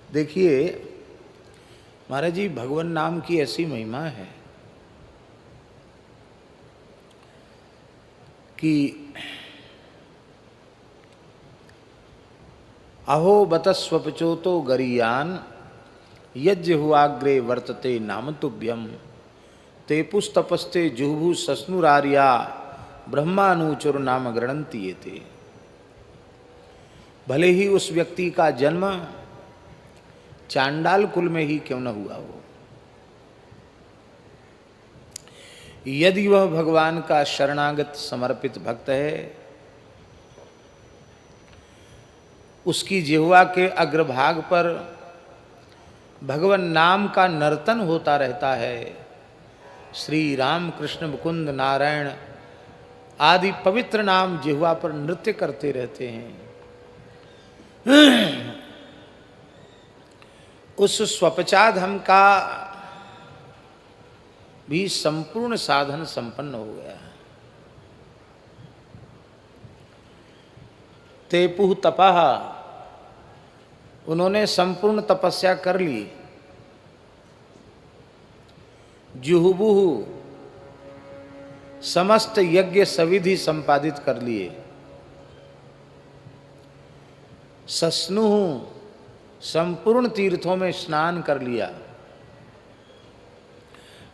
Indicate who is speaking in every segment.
Speaker 1: देखिए महाराज जी, भगवान नाम की ऐसी महिमा है कि अहो बत स्वपचोतो गरीयान यज्ञ हुआग्रे वर्तते नाम तुभ्यम ते पुस्तपस्ते जुहु सस्नुरार्या ब्रह्मानुचुर नाम गृणंती ये थे। भले ही उस व्यक्ति का जन्म चांडाल कुल में ही क्यों न हुआ हो, यदि वह भगवान का शरणागत समर्पित भक्त है, उसकी जिह्वा के अग्रभाग पर भगवान नाम का नर्तन होता रहता है। श्री राम कृष्ण मुकुंद नारायण आदि पवित्र नाम जिह्वा पर नृत्य करते रहते हैं। उस स्वपचाधम का भी संपूर्ण साधन संपन्न हो गया। तेपुह तपः, उन्होंने संपूर्ण तपस्या कर ली। जुहुबुहु, समस्त यज्ञ सविधि संपादित कर लिए। सस्नुहु, संपूर्ण तीर्थों में स्नान कर लिया।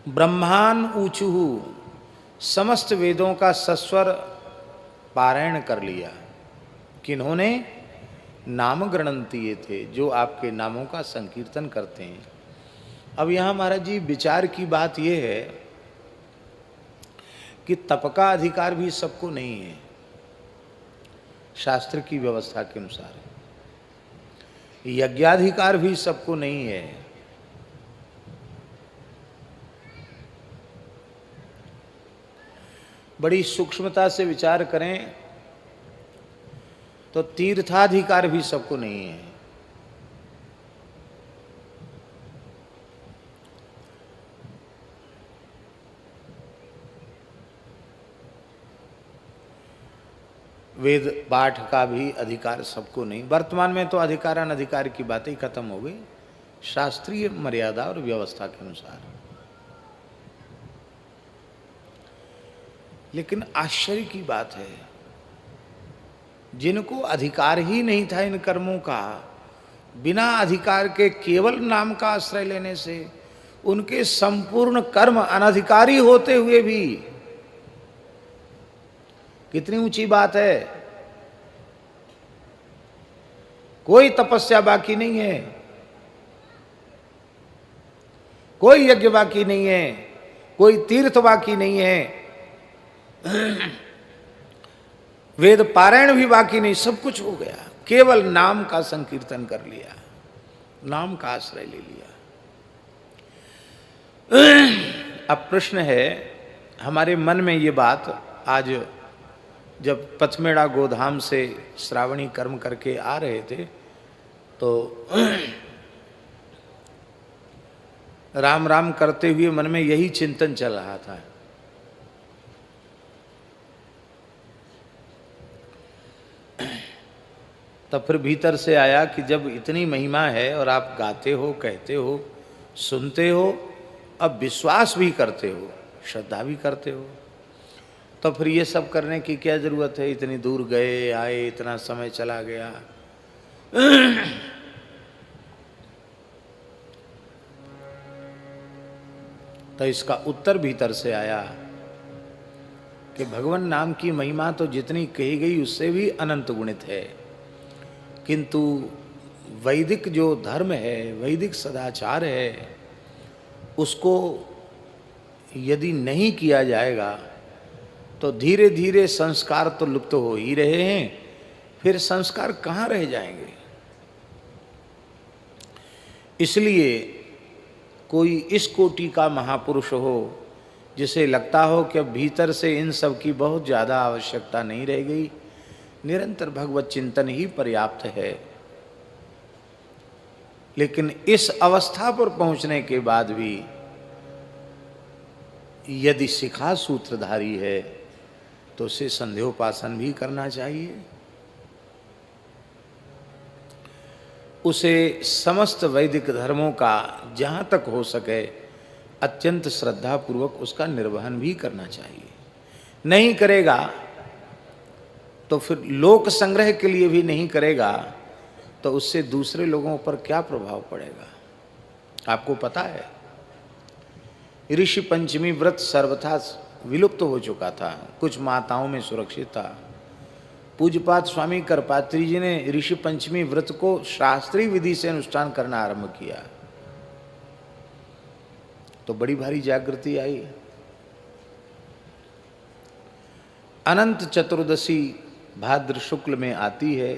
Speaker 1: ब्रह्मान ऊचुहु, समस्त वेदों का सस्वर पारायण कर लिया। किन्होंने? नाम गृणंती थे, जो आपके नामों का संकीर्तन करते हैं। अब यहाँ महाराज जी विचार की बात यह है कि तप का अधिकार भी सबको नहीं है शास्त्र की व्यवस्था के अनुसार। यज्ञाधिकार भी सबको नहीं है। बड़ी सूक्ष्मता से विचार करें तो तीर्थाधिकार भी सबको नहीं है। वेद पाठ का भी अधिकार सबको नहीं। वर्तमान में तो अधिकार अनधिकार की बातें ही खत्म हो गई, शास्त्रीय मर्यादा और व्यवस्था के अनुसार। लेकिन आश्चर्य की बात है, जिनको अधिकार ही नहीं था इन कर्मों का, बिना अधिकार के केवल नाम का आश्रय लेने से उनके संपूर्ण कर्म अनधिकारी होते हुए भी, कितनी ऊंची बात है। कोई तपस्या बाकी नहीं है, कोई यज्ञ बाकी नहीं है, कोई तीर्थ बाकी नहीं है, वेद पारायण भी बाकी नहीं, सब कुछ हो गया। केवल नाम का संकीर्तन कर लिया, नाम का आश्रय ले लिया। अब प्रश्न है, हमारे मन में ये बात आज जब पथमेड़ा गोधाम से श्रावणी कर्म करके आ रहे थे तो राम राम करते हुए मन में यही चिंतन चल रहा था। तब फिर भीतर से आया कि जब इतनी महिमा है और आप गाते हो, कहते हो, सुनते हो, अब विश्वास भी करते हो, श्रद्धा भी करते हो, तो फिर ये सब करने की क्या जरूरत है? इतनी दूर गए आए, इतना समय चला गया। तो इसका उत्तर भीतर से आया कि भगवान नाम की महिमा तो जितनी कही गई उससे भी अनंत गुणित है, किंतु वैदिक जो धर्म है, वैदिक सदाचार है, उसको यदि नहीं किया जाएगा तो धीरे धीरे संस्कार तो लुप्त हो ही रहे हैं, फिर संस्कार कहाँ रह जाएंगे। इसलिए कोई इस कोटि का महापुरुष हो जिसे लगता हो कि अब भीतर से इन सब की बहुत ज़्यादा आवश्यकता नहीं रह गई, निरंतर भगवत चिंतन ही पर्याप्त है। लेकिन इस अवस्था पर पहुंचने के बाद भी यदि शिखा सूत्रधारी है तो उसे संध्योपासन भी करना चाहिए। उसे समस्त वैदिक धर्मों का जहाँ तक हो सके अत्यंत श्रद्धापूर्वक उसका निर्वहन भी करना चाहिए। नहीं करेगा तो फिर लोक संग्रह के लिए भी नहीं करेगा तो उससे दूसरे लोगों पर क्या प्रभाव पड़ेगा। आपको पता है ऋषि पंचमी व्रत सर्वथा विलुप्त हो चुका था, कुछ माताओं में सुरक्षित था। पूज्यपाद स्वामी करपात्री जी ने ऋषि पंचमी व्रत को शास्त्रीय विधि से अनुष्ठान करना आरंभ किया तो बड़ी भारी जागृति आई। अनंत चतुर्दशी भाद्र शुक्ल में आती है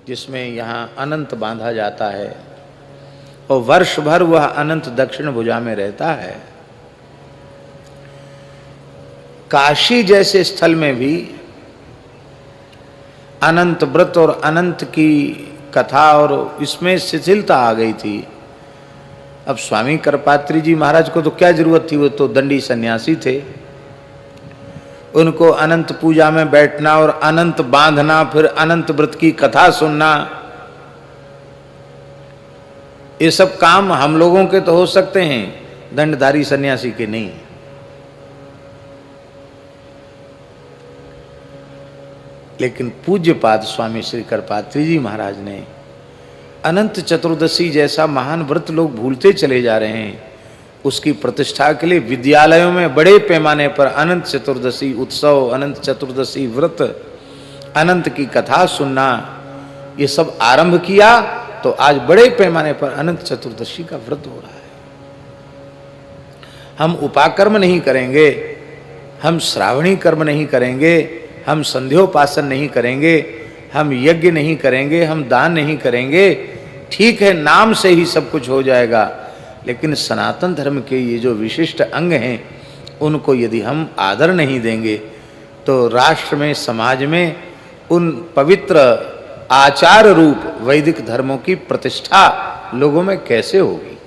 Speaker 1: जिसमें यहाँ अनंत बांधा जाता है और वर्ष भर वह अनंत दक्षिण भुजा में रहता है। काशी जैसे स्थल में भी अनंत व्रत और अनंत की कथा और इसमें शिथिलता आ गई थी। अब स्वामी करपात्री जी महाराज को तो क्या जरूरत थी, वो तो दंडी सन्यासी थे। उनको अनंत पूजा में बैठना और अनंत बांधना, फिर अनंत व्रत की कथा सुनना, ये सब काम हम लोगों के तो हो सकते हैं, दंडधारी सन्यासी के नहीं। लेकिन पूज्यपाद स्वामी श्री करपात्री जी महाराज ने अनंत चतुर्दशी जैसा महान व्रत लोग भूलते चले जा रहे हैं, उसकी प्रतिष्ठा के लिए विद्यालयों में बड़े पैमाने पर अनंत चतुर्दशी उत्सव, अनंत चतुर्दशी व्रत, अनंत की कथा सुनना, ये सब आरंभ किया तो आज बड़े पैमाने पर अनंत चतुर्दशी का व्रत हो रहा है। हम उपाकर्म नहीं करेंगे, हम श्रावणी कर्म नहीं करेंगे, हम संध्योपासन नहीं करेंगे, हम यज्ञ नहीं करेंगे, हम दान नहीं करेंगे, ठीक है नाम से ही सब कुछ हो जाएगा। लेकिन सनातन धर्म के ये जो विशिष्ट अंग हैं उनको यदि हम आदर नहीं देंगे तो राष्ट्र में, समाज में उन पवित्र आचार रूप वैदिक धर्मों की प्रतिष्ठा लोगों में कैसे होगी।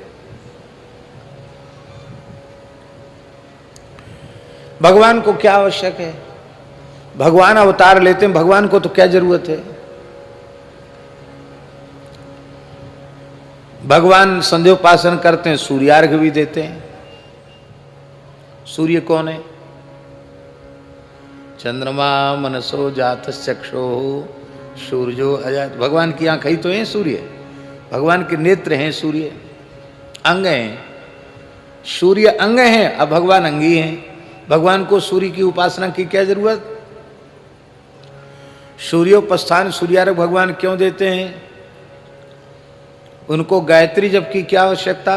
Speaker 1: भगवान को क्या आवश्यक है, भगवान अवतार लेते हैं, भगवान को तो क्या जरूरत है। भगवान संध्योपासन करते हैं, सूर्यार्घ भी देते हैं। सूर्य कौन है? चंद्रमा मनसो जातश्चक्षो सूर्यो अजात। भगवान की आंख ही तो है सूर्य, भगवान के नेत्र हैं सूर्य, अंग हैं। सूर्य अंग हैं, अब भगवान अंगी हैं। भगवान को सूर्य की उपासना की क्या जरूरत? सूर्योपस्थान सूर्यार्घ भगवान क्यों देते हैं? उनको गायत्री जप की क्या आवश्यकता?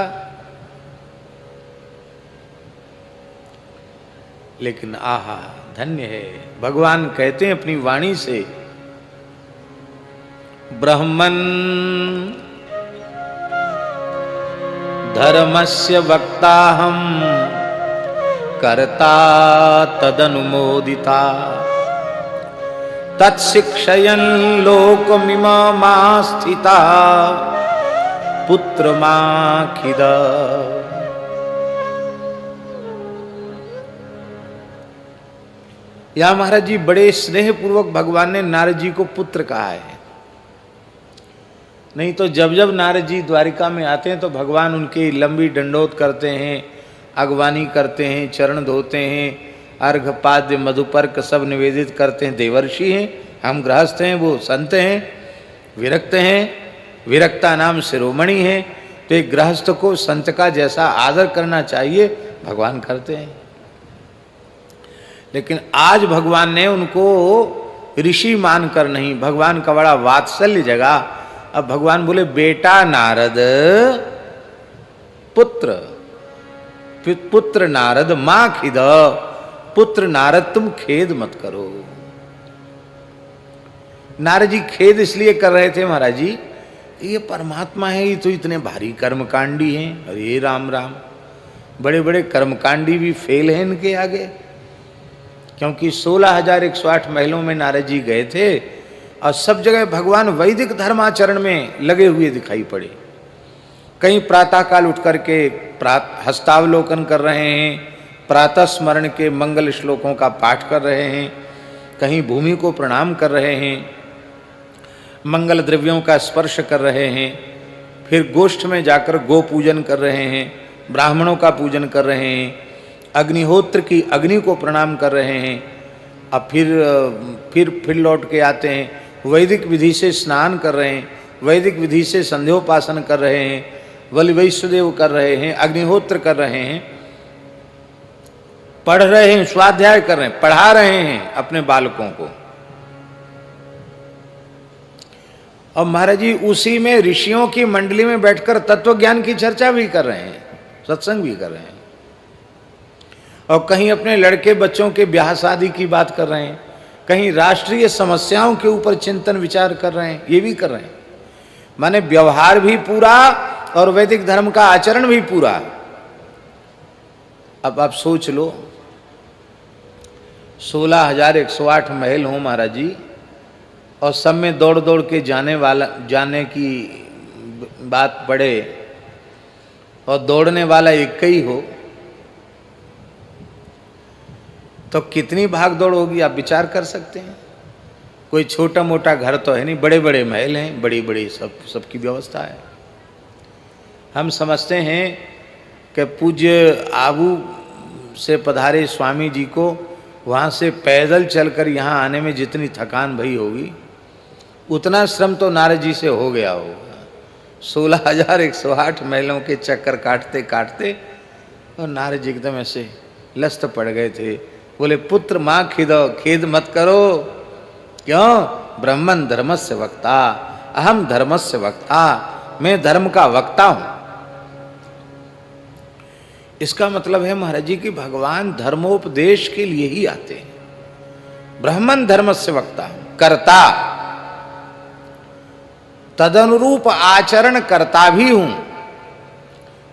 Speaker 1: लेकिन आहा धन्य है, भगवान कहते हैं अपनी वाणी से, ब्रह्मन् धर्मस्य वक्ताहं कर्ता तदनुमोदिता तत्शिक्षयन् लोकमिमास्थिता पुत्रमाखिद। यहां महाराज जी बड़े स्नेह पूर्वक भगवान ने नारद जी को पुत्र कहा है। नहीं तो जब जब नारद जी द्वारिका में आते हैं तो भगवान उनकी लंबी दंडोत करते हैं, अगवानी करते हैं, चरण धोते हैं, अर्घपाद्य मधुपर्क सब निवेदित करते हैं। देवर्षि हैं, हम गृहस्थ हैं, वो संत हैं, विरक्त हैं, विरक्ता नाम शिरोमणि है। तो एक गृहस्थ को संत का जैसा आदर करना चाहिए भगवान करते हैं। लेकिन आज भगवान ने उनको ऋषि मानकर नहीं, भगवान का बड़ा वात्सल्य जगा। अब भगवान बोले बेटा नारद, पुत्र पुत्र नारद मां खिद, पुत्र नारद तुम खेद मत करो। नारद जी खेद इसलिए कर रहे थे महाराज जी, ये परमात्मा है, ये तो इतने भारी कर्मकांडी हैं। अरे राम राम, बड़े बड़े कर्मकांडी भी फेल हैं इनके आगे। क्योंकि 16,108 महलों में नारद जी गए थे और सब जगह भगवान वैदिक धर्माचरण में लगे हुए दिखाई पड़े। कहीं प्रातःकाल उठ करके हस्तावलोकन कर रहे हैं, प्रातः स्मरण के मंगल श्लोकों का पाठ कर रहे हैं, कहीं भूमि को प्रणाम कर रहे हैं। मंगल द्रव्यों का स्पर्श कर रहे हैं, फिर गोष्ठ में जाकर गो पूजन कर रहे हैं, ब्राह्मणों का पूजन कर रहे हैं, अग्निहोत्र की अग्नि को प्रणाम कर रहे हैं, अब फिर लौट के आते हैं, वैदिक विधि से स्नान कर रहे हैं, वैदिक विधि से संध्योपासन कर रहे हैं, बलि वैष्णदेव कर रहे हैं, अग्निहोत्र कर रहे हैं, पढ़ रहे हैं, स्वाध्याय कर रहे हैं, पढ़ा रहे हैं अपने बालकों को। और महाराज जी उसी में ऋषियों की मंडली में बैठकर तत्व ज्ञान की चर्चा भी कर रहे हैं, सत्संग भी कर रहे हैं, और कहीं अपने लड़के बच्चों के ब्याह शादी की बात कर रहे हैं, कहीं राष्ट्रीय समस्याओं के ऊपर चिंतन विचार कर रहे हैं, ये भी कर रहे हैं। माने व्यवहार भी पूरा और वैदिक धर्म का आचरण भी पूरा। अब आप सोच लो, 16,108 महल हो महाराज जी, और सब में दौड़ दौड़ के जाने की बात पड़े, और दौड़ने वाला एक ही हो, तो कितनी भाग दौड़ होगी आप विचार कर सकते हैं। कोई छोटा मोटा घर तो है नहीं, बड़े बड़े महल हैं, बड़ी बड़ी सबकी व्यवस्था है। हम समझते हैं कि पूज्य आबू से पधारे स्वामी जी को वहाँ से पैदल चलकर यहाँ आने में जितनी थकान भई होगी, उतना श्रम तो नारद जी से हो गया होगा। 16,108 महलों के चक्कर काटते काटते और नारद जी एकदम ऐसे लस्त पड़ गए थे। बोले पुत्र माँ खेद मत करो, क्यों? ब्रह्मन धर्मस्य वक्ता, अहम धर्मस्य वक्ता, मैं धर्म का वक्ता हूं। इसका मतलब है महाराज जी कि भगवान धर्मोपदेश के लिए ही आते हैं। ब्रह्मन धर्मस्य वक्ता, कर्ता, तदनुरूप आचरण करता भी हूं,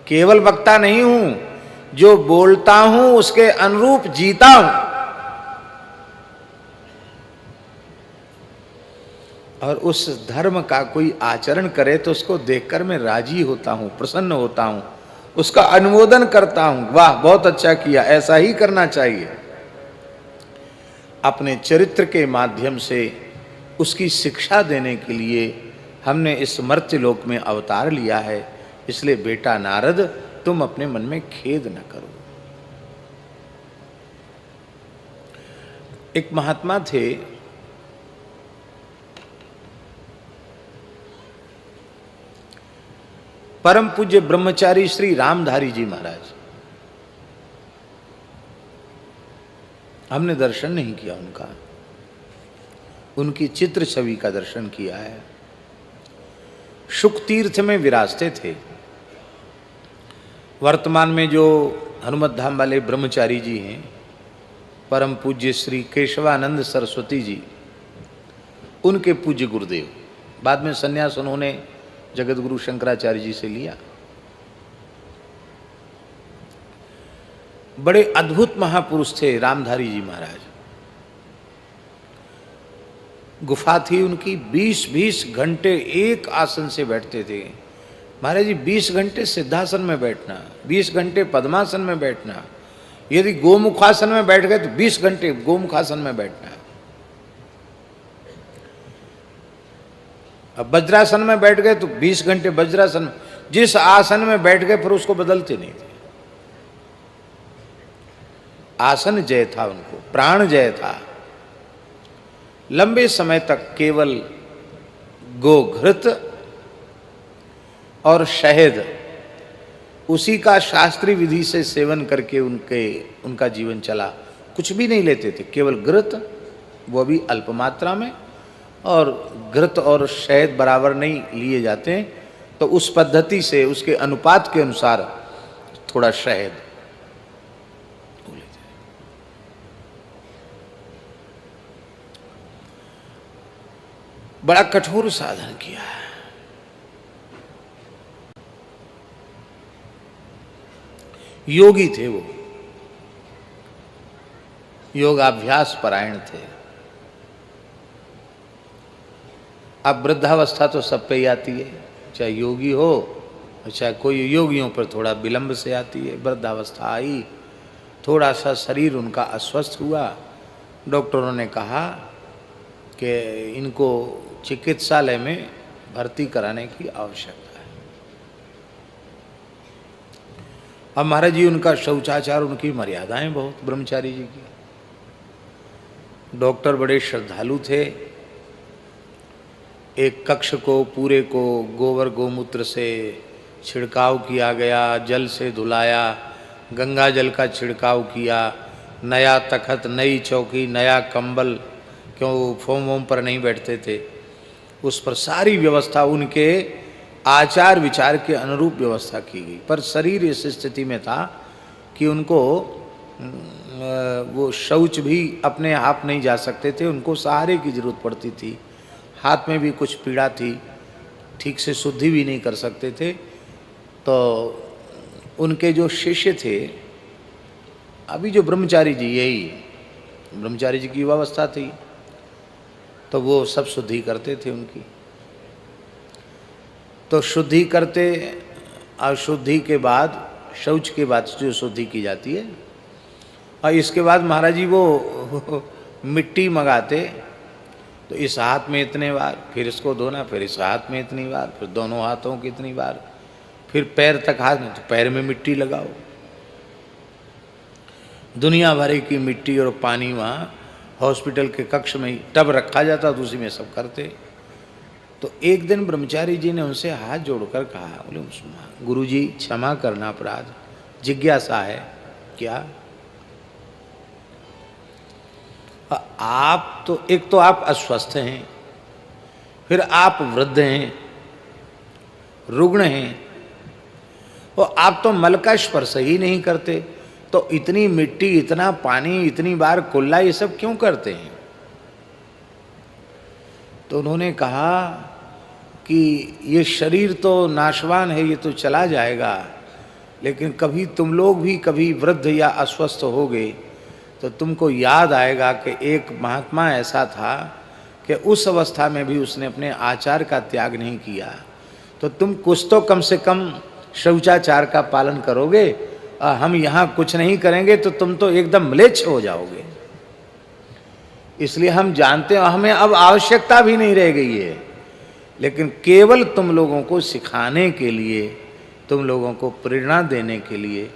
Speaker 1: केवल वक्ता नहीं हूं, जो बोलता हूं उसके अनुरूप जीता हूं। और उस धर्म का कोई आचरण करे तो उसको देखकर मैं राजी होता हूं, प्रसन्न होता हूं, उसका अनुमोदन करता हूं, वाह बहुत अच्छा किया, ऐसा ही करना चाहिए। अपने चरित्र के माध्यम से उसकी शिक्षा देने के लिए हमने इस मर्त्य लोक में अवतार लिया है। इसलिए बेटा नारद, तुम अपने मन में खेद न करो। एक महात्मा थे, परम पूज्य ब्रह्मचारी श्री रामधारी जी महाराज। हमने दर्शन नहीं किया उनका, उनकी चित्र छवि का दर्शन किया है। शुक तीर्थ में विराजते थे। वर्तमान में जो हनुमत धाम वाले ब्रह्मचारी जी हैं, परम पूज्य श्री केशवानंद सरस्वती जी, उनके पूज्य गुरुदेव। बाद में संन्यास उन्होंने जगत गुरु शंकराचार्य जी से लिया। बड़े अद्भुत महापुरुष थे रामधारी जी महाराज। गुफा थी उनकी, 20-20 घंटे एक आसन से बैठते थे महाराज जी। 20 घंटे सिद्धासन में बैठना, 20 घंटे पद्मासन में बैठना, यदि गोमुखासन में बैठ गए तो 20 घंटे गोमुखासन में बैठना। अब वज्रासन में बैठ गए तो 20 घंटे वज्रासन में। जिस आसन में बैठ गए फिर उसको बदलते नहीं थे। आसन जय था उनको, प्राण जय था। लंबे समय तक केवल गोघृत और शहद, उसी का शास्त्रीय विधि से सेवन करके उनका जीवन चला। कुछ भी नहीं लेते थे, केवल घृत, वो भी अल्प मात्रा में, और घृत और शहद बराबर नहीं लिए जाते, तो उस पद्धति से उसके अनुपात के अनुसार थोड़ा शहद लेते। बड़ा कठोर साधन किया है। योगी थे वो, योगाभ्यास परायण थे। अब वृद्धावस्था तो सब पे ही आती है, चाहे योगी हो चाहे कोई, योगियों पर थोड़ा विलंब से आती है। वृद्धावस्था आई, थोड़ा सा शरीर उनका अस्वस्थ हुआ। डॉक्टरों ने कहा कि इनको चिकित्सालय में भर्ती कराने की आवश्यकता है। अब महाराज जी उनका शौचाचार, उनकी मर्यादाएं बहुत, ब्रह्मचारी जी की। डॉक्टर बड़े श्रद्धालु थे। एक कक्ष को पूरे को गोबर गोमूत्र से छिड़काव किया गया, जल से धुलाया, गंगा जल का छिड़काव किया, नया तखत, नई चौकी, नया कंबल, क्यों फोम वोम पर नहीं बैठते थे, उस पर सारी व्यवस्था उनके आचार विचार के अनुरूप व्यवस्था की गई। पर शरीर इस स्थिति में था कि उनको वो शौच भी अपने आप नहीं जा सकते थे, उनको सहारे की जरूरत पड़ती थी। हाथ में भी कुछ पीड़ा थी, ठीक से शुद्धि भी नहीं कर सकते थे। तो उनके जो शिष्य थे, अभी जो ब्रह्मचारी जी, यही ब्रह्मचारी जी की व्यवस्था थी, तो वो सब शुद्धि करते थे उनकी। तो शुद्धि करते, और शुद्धि के बाद, शौच के बाद जो शुद्धि की जाती है, और इसके बाद महाराज जी वो मिट्टी मंगाते, तो इस हाथ में इतने बार, फिर इसको धोना, फिर इस हाथ में इतनी बार, फिर दोनों हाथों की इतनी बार, फिर पैर तक हाथ में, तो पैर में मिट्टी लगाओ। दुनिया भर की मिट्टी और पानी वहाँ हॉस्पिटल के कक्ष में ही टब रखा जाता, तो उसी में सब करते। तो एक दिन ब्रह्मचारी जी ने उनसे हाथ जोड़कर कहा, बोले गुरुजी क्षमा करना, अपराध, जिज्ञासा है। क्या? आप तो, एक तो आप अस्वस्थ हैं, फिर आप वृद्ध हैं, रुग्ण हैं, और आप तो मल का स्पर्श ही नहीं करते, तो इतनी मिट्टी, इतना पानी, इतनी बार कुल्ला, ये सब क्यों करते हैं? तो उन्होंने कहा कि ये शरीर तो नाशवान है, ये तो चला जाएगा, लेकिन कभी तुम लोग भी कभी वृद्ध या अस्वस्थ होगे तो तुमको याद आएगा कि एक महात्मा ऐसा था कि उस अवस्था में भी उसने अपने आचार का त्याग नहीं किया। तो तुम कुछ तो कम से कम शौचाचार का पालन करोगे, हम यहाँ कुछ नहीं करेंगे तो तुम तो एकदम म्लेच्छ हो जाओगे। इसलिए हम जानते हैं, हमें अब आवश्यकता भी नहीं रह गई है, लेकिन केवल तुम लोगों को सिखाने के लिए, तुम लोगों को प्रेरणा देने के लिए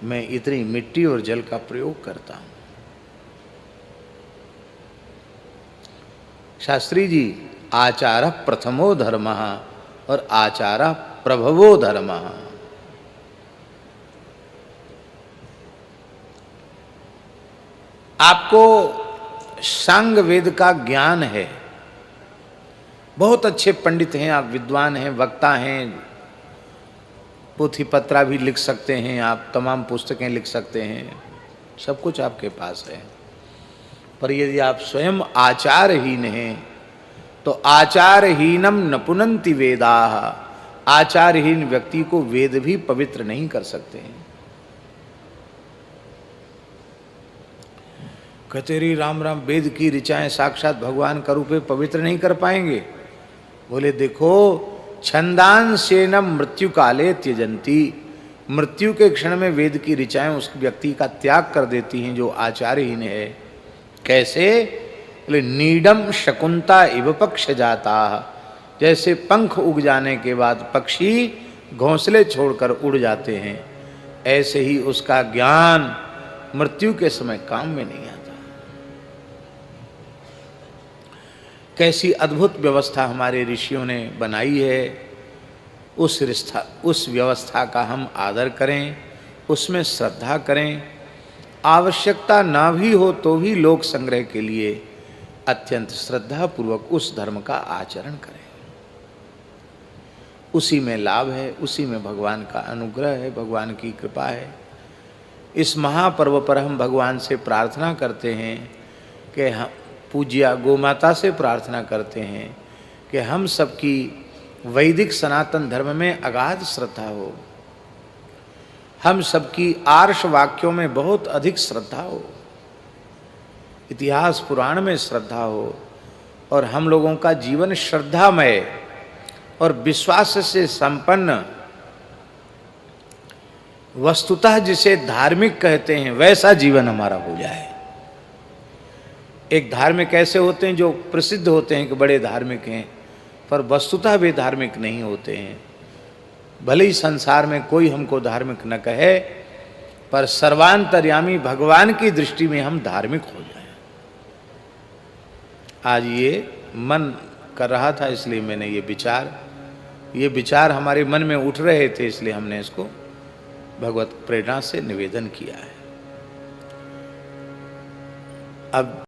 Speaker 1: मैं इतनी मिट्टी और जल का प्रयोग करता हूँ। शास्त्री जी, आचार प्रथमो धर्म और आचार प्रभवो धर्म। आपको सांग वेद का ज्ञान है, बहुत अच्छे पंडित हैं आप, विद्वान हैं, वक्ता हैं, पोथी पत्रा भी लिख सकते हैं आप, तमाम पुस्तकें लिख सकते हैं, सब कुछ आपके पास है। पर यदि आप स्वयं आचारहीन हैं तो आचारहीनम न पुनन्ति वेदाः, आचारहीन व्यक्ति को वेद भी पवित्र नहीं कर सकते हैं। कहते रे राम राम, वेद की ऋचाएं साक्षात भगवान का रूप है, पवित्र नहीं कर पाएंगे। बोले देखो, छंदांशेन मृत्यु काले त्यजंती, मृत्यु के क्षण में वेद की ऋचाएं उस व्यक्ति का त्याग कर देती हैं जो आचारहीन है। कैसे? बोले नीडम शकुंता इव पक्ष जाता, जैसे पंख उग जाने के बाद पक्षी घोंसले छोड़कर उड़ जाते हैं, ऐसे ही उसका ज्ञान मृत्यु के समय काम में नहीं आता। कैसी अद्भुत व्यवस्था हमारे ऋषियों ने बनाई है, उस व्यवस्था का हम आदर करें, उसमें श्रद्धा करें। आवश्यकता ना भी हो तो भी लोक संग्रह के लिए अत्यंत श्रद्धा पूर्वक उस धर्म का आचरण करें। उसी में लाभ है, उसी में भगवान का अनुग्रह है, भगवान की कृपा है। इस महापर्व पर हम भगवान से प्रार्थना करते हैं कि हम, पूज्या गोमाता से प्रार्थना करते हैं कि हम सबकी वैदिक सनातन धर्म में अगाध श्रद्धा हो, हम सबकी आर्ष वाक्यों में बहुत अधिक श्रद्धा हो, इतिहास पुराण में श्रद्धा हो, और हम लोगों का जीवन श्रद्धामय और विश्वास से संपन्न, वस्तुतः जिसे धार्मिक कहते हैं वैसा जीवन हमारा हो जाए। एक धार्मिक ऐसे होते हैं जो प्रसिद्ध होते हैं कि बड़े धार्मिक हैं, पर वस्तुतः वे धार्मिक नहीं होते हैं। भले ही संसार में कोई हमको धार्मिक न कहे, पर सर्वांतर्यामी भगवान की दृष्टि में हम धार्मिक हो जाएं। आज ये मन कर रहा था, इसलिए मैंने ये विचार हमारे मन में उठ रहे थे, इसलिए हमने इसको भगवत प्रेरणा से निवेदन किया है। अब